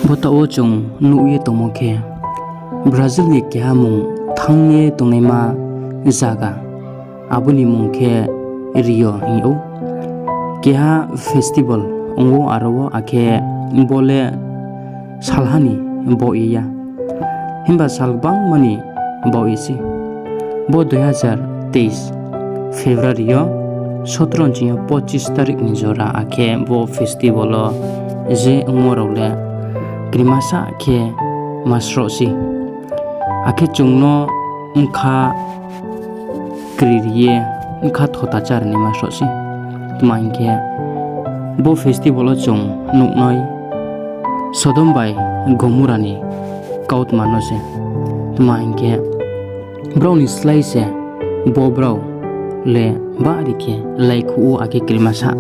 Bota o chung nuye tomoke Brazil ni kya mung thangye tonema zaga abuni mungke Rio hiu kya festival ongo aro ake bole salhani boiya himba salbang mani boisi bo 2023 February 17-25 tarik ni jora ake bo festival je ngorole Grimasa ke masrosi ake chungno unkha kriye unkha thota char ni masrosi tmangke bo festival chung nuknoi Sodombai Gomurani kaut manose tmangke browni slice bo brow le ba rike laikhu ake Grimasa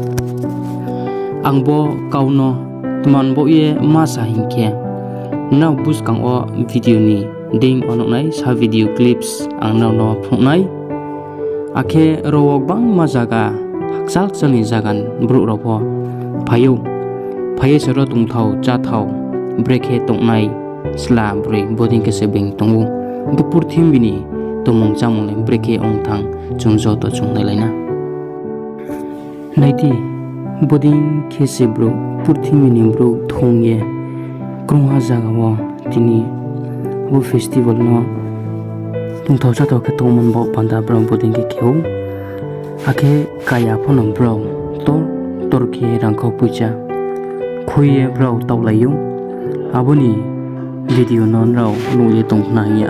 angbo kauno teman bo ye masa hingke na bus kang o video ni ding onoknai sa video clips ang no phungnai ake rowok bang majaga haksal chani jagan bru ropo phaye sero tungthau chathau breke tongnai sla bre boding ke sebing tongu bupur thim bini tomong chamung breke ongthang chungjo to chungnai laina naiti boding ke sebro purthimi nimbro thongye krongha jaga wo tini bo festival no tungthau chathau ke tongmon bo panda bro boding ke kheu ake kaya phon bro torke rangkho puja khoye bro tawlayu aboni video non raw nuye tongna ye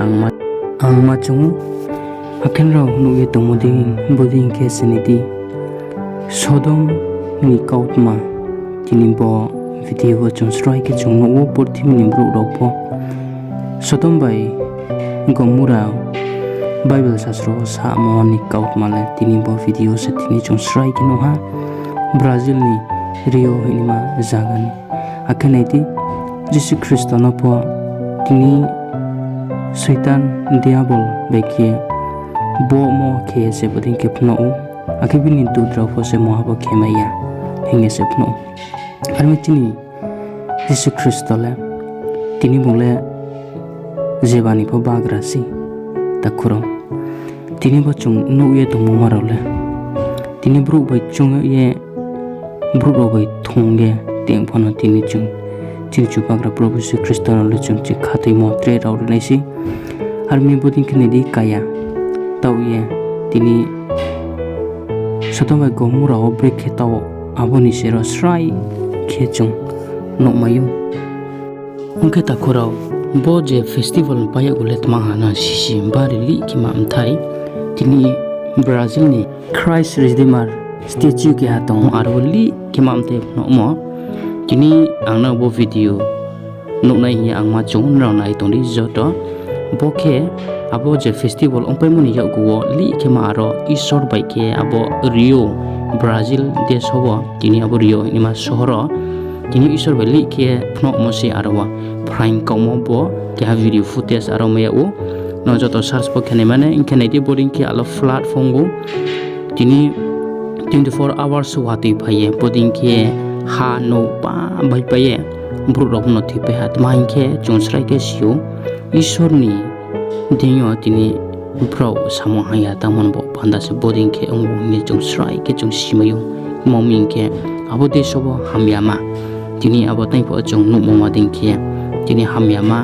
angma chung aken raw nuye tongmoding boding ke seniti Sodom ni kautma tini bo video chung strai ke chung no porthim ni bru ropo Sodom bai Gomura Bible sasro sa mo ni kautma le tini bo video se tini chung strai ke no ha Brazil ni Rio hinima jagan akenaiti Jesus Christ no po tini Satan diabol bekie bo mo ke se boding ke pno akibini tu drofo se mohabo khemaya hinge se pno armitini Jesus Christ le tini bule jebani po bagrasi takuro tini bo chung nuye to momarole tini bru bai chung ye bru bai thongge teng phono tini chung chichu bagra Prabhu Jesus Christ le chung chi khatai mo tre raw naisi armi boding khnedi kaya tawye tini Sodomai Gomura break tao aboni sero srai khechung nokmayu ungke takurau bo je festival paya ulet mahana sisi bari li kima amthai tini Brazil ni Christ Redeemer statue ke hatong arwali kima amte nokmo tini angna bo video noknai hi angma chung rawnai tongri joto boke abo je festival ongpai muni yaguo li kema aro isor baike abo Rio Brazil desh hobo tini abo Rio nima sohoro tini isor bali ke phno mosi arwa prime komo bo ke ha video footage aro mayau no joto search bo khane mane inkane di boarding ke alo platform go tini 24 hours wati bhaye boarding ke ha no pa bai paye bru rok no thipe hat main ke chungsrai ke siu isor ni dinyo tini bro samo haya tamon bo panda se boarding ke ong ni chung srai ke chung simayu moming ke abo de sobo hamyama tini abo tai po chung nu moma ding ke tini hamyama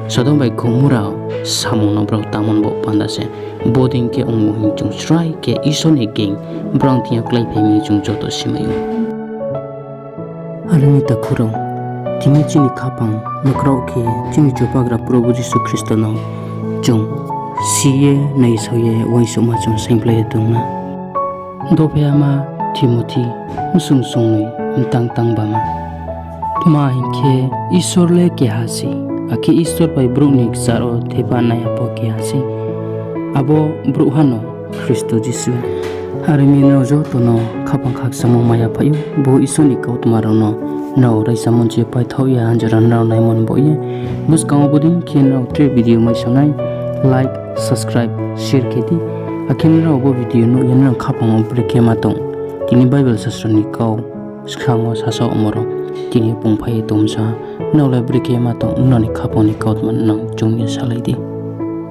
Sodom bai Gomura samo no bro tamon bo panda se boarding ke ong ni chung srai ke isone geng brang tia klai phemi chung joto simayu arani takuro tini chini khapang nokrau ke chini chopagra Prabhu Jesus Christ no chung siye nei soye waisuma chung simple tungna dopyama Timothy musung sungnui tang bama ma hinke isorle ke hasi aki isor bai brunik saro thepa naya po ke hasi abo bruhano Kristo Jesu harimi no jo tono khapang khak samo maya phayu bo isoni kaut marono no rai samon che pai thoya anjaran raw nai mon boye bus kang boding ken raw tre video mai sonai like subscribe share kedi akin raw bo video no yan rang khapang break ke matong tini Bible sastra ni kau skhango saso omoro tini pungphai tomsa nau la brike ma tong non ni khaponi kaut man nang chung ni salai di